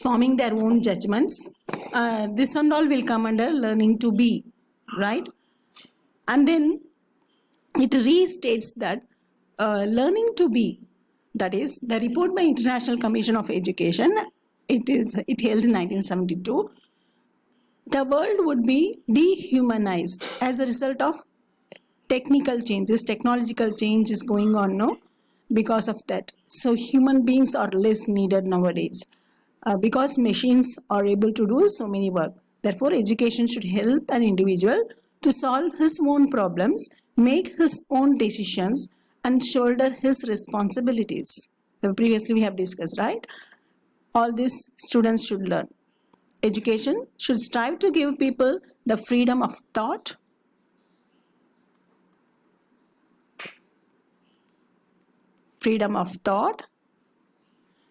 forming their own judgments. This and all will come under learning to be, right? And then it restates that learning to be, that is the report by International Commission of Education, it held in 1972. The world would be dehumanized as a result of technical change. This technological change is going on now because of that. So human beings are less needed nowadays because machines are able to do so many work. Therefore, education should help an individual to solve his own problems, make his own decisions, and shoulder his responsibilities. Previously we have discussed, right? All these students should learn. Education should strive to give people the freedom of thought,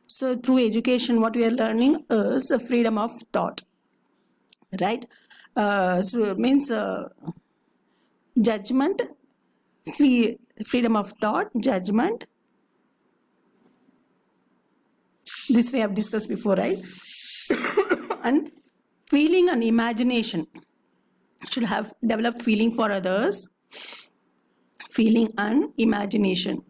So through education, what we are learning is a freedom of thought, right? So it means judgment, freedom of thought, judgment. This we have discussed before, right? And feeling and imagination. Should have developed feeling for others, feeling and imagination.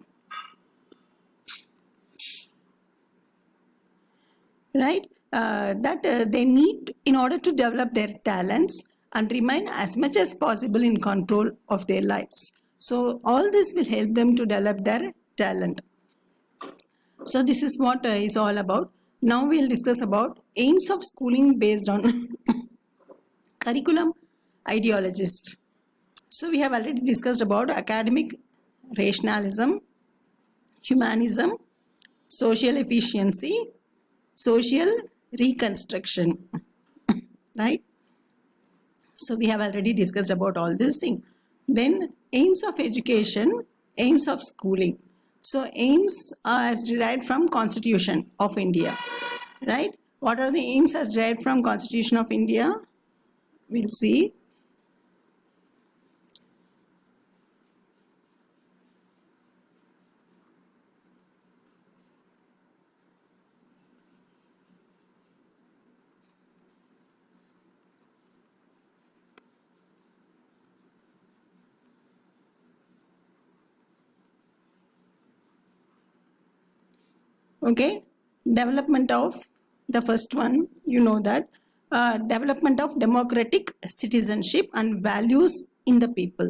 Right? That they need in order to develop their talents and remain as much as possible in control of their lives. So all this will help them to develop their talent. So this is what is all about. Now we will discuss about aims of schooling based on curriculum ideologist. So we have already discussed about academic rationalism, humanism, social efficiency, social reconstruction, right? So we have already discussed about all these things. Then aims of education, aims of schooling. So aims are as derived from Constitution of India, right? What are the aims as derived from Constitution of India? We'll see. Okay, development of the first one, you know that development of democratic citizenship and values in the people.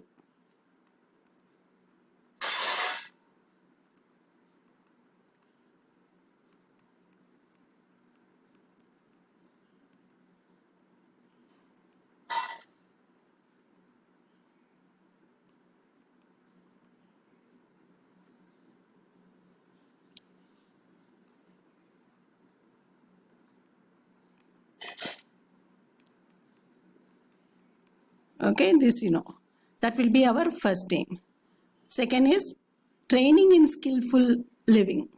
Okay, this you know, that will be our first aim. Second is training in skillful living.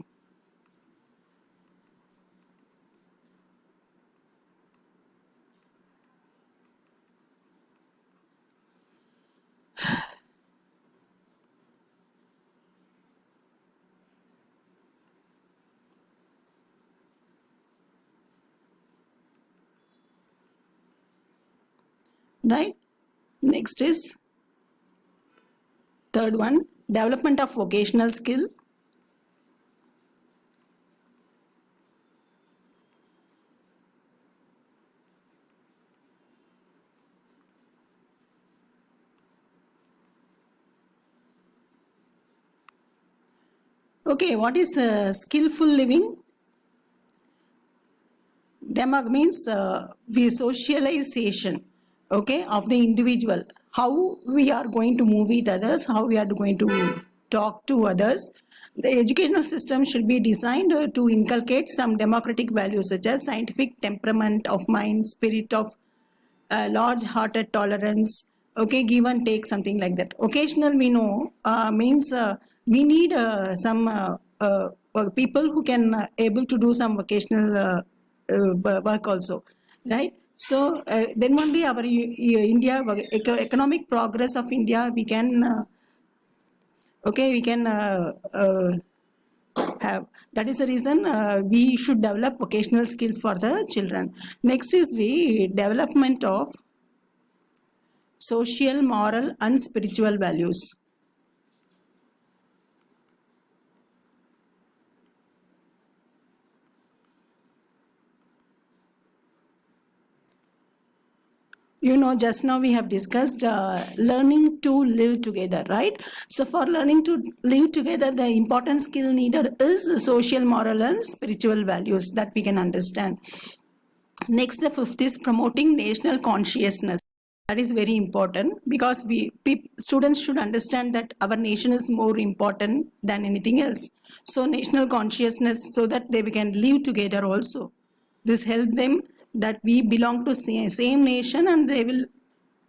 Right? Next is third one, development of vocational skill. Okay, what is skillful living? Demog means visualization, okay, of the individual. How we are going to move with others, how we are going to talk to others. The educational system should be designed to inculcate some democratic values such as scientific temperament of mind, spirit of large-hearted tolerance, okay, give and take, something like that. Occasional, we know, means we need some people who can able to do some vocational work also, right? So then only our India, economic progress of India, we can, okay, we can have. That is the reason we should develop vocational skill for the children. Next is the development of social, moral, and spiritual values. You know, just now we have discussed learning to live together, right? So for learning to live together, the important skill needed is social, moral, and spiritual values that we can understand. Next, the fifth is promoting national consciousness. That is very important because students should understand that our nation is more important than anything else. So national consciousness, so that they can live together also. This help them that we belong to same nation, and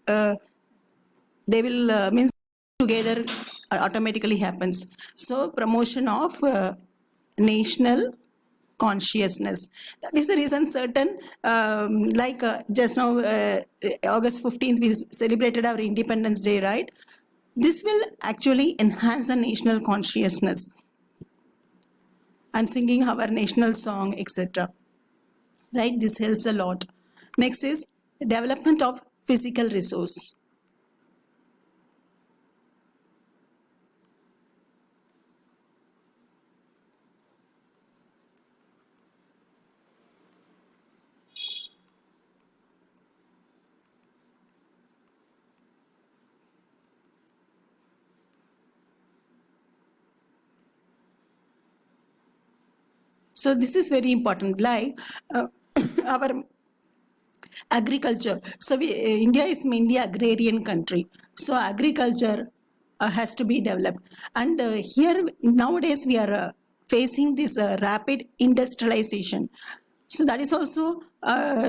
uh, they will means together automatically happens. So promotion of national consciousness. That is the reason certain like just now August 15th we celebrated our Independence Day, right? This will actually enhance the national consciousness, and singing our national song, etc. Right? This helps a lot. Next is development of physical resource. So this is very important. Like our agriculture. So India is mainly agrarian country. So agriculture has to be developed. And here nowadays we are facing this rapid industrialization. So that is also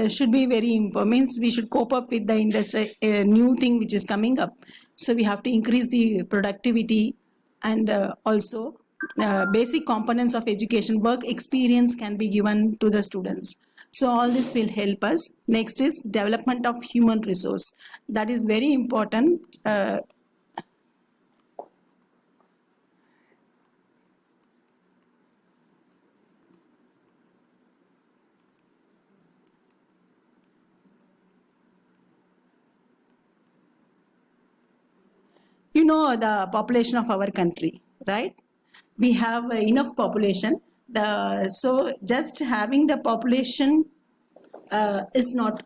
should be very important. Means we should cope up with the industry, new thing which is coming up. So we have to increase the productivity, and also basic components of education, work experience can be given to the students. So all this will help us. Next is development of human resource. That is very important. You know the population of our country, right? We have enough population. So just having the population is not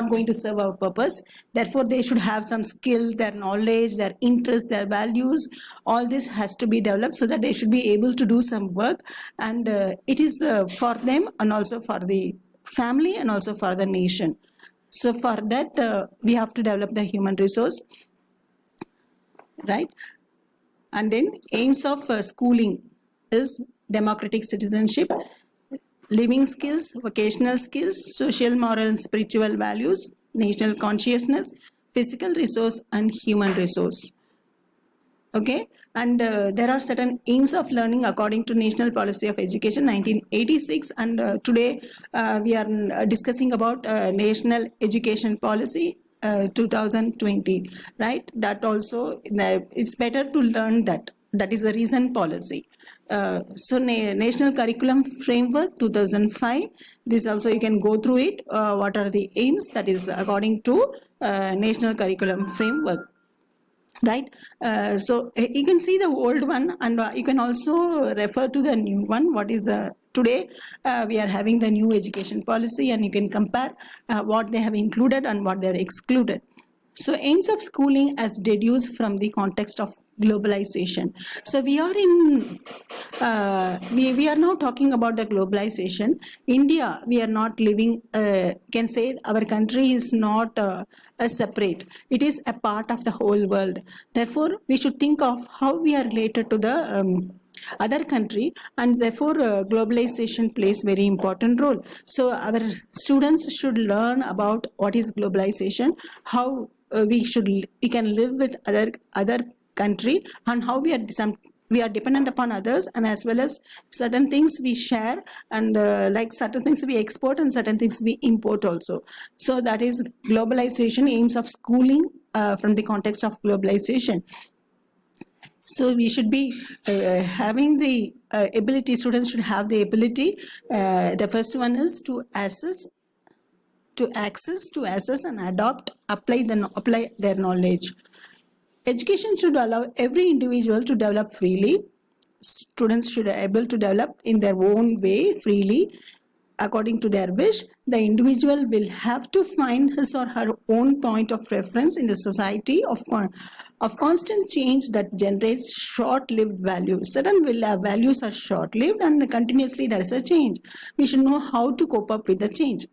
going to serve our purpose. Therefore, they should have some skill, their knowledge, their interests, their values. All this has to be developed so that they should be able to do some work, and it is for them and also for the family and also for the nation. So for that, we have to develop the human resource, right? And then aims of schooling is democratic citizenship, living skills, vocational skills, social, moral, and spiritual values, national consciousness, physical resource, and human resource. Okay, and there are certain aims of learning according to National Policy of Education 1986, and today we are discussing about National Education Policy 2020, right? That also it's better to learn that. That is the recent policy. So National Curriculum Framework 2005. This also you can go through it. What are the aims? That is according to National Curriculum Framework, right? So you can see the old one, and you can also refer to the new one. What is the today we are having the new education policy, and you can compare what they have included and what they are excluded. So aims of schooling as deduced from the context of globalization. So we are in we are now talking about the globalization. India, we are not living, can say our country is not a separate. It is a part of the whole world. Therefore, we should think of how we are related to the other country, and therefore globalization plays very important role. So our students should learn about what is globalization, how we can live with other country, and how we are dependent upon others, and as well as certain things we share, and like certain things we export and certain things we import also. So that is globalization, aims of schooling from the context of globalization. So we should be having the ability. Students should have the ability. The first one is to access and adopt, apply their knowledge. Education should allow every individual to develop freely. Students should be able to develop in their own way freely according to their wish. The individual will have to find his or her own point of reference in the society of constant change that generates short-lived values. Certain values are short-lived and continuously there is a change. We should know how to cope up with the change.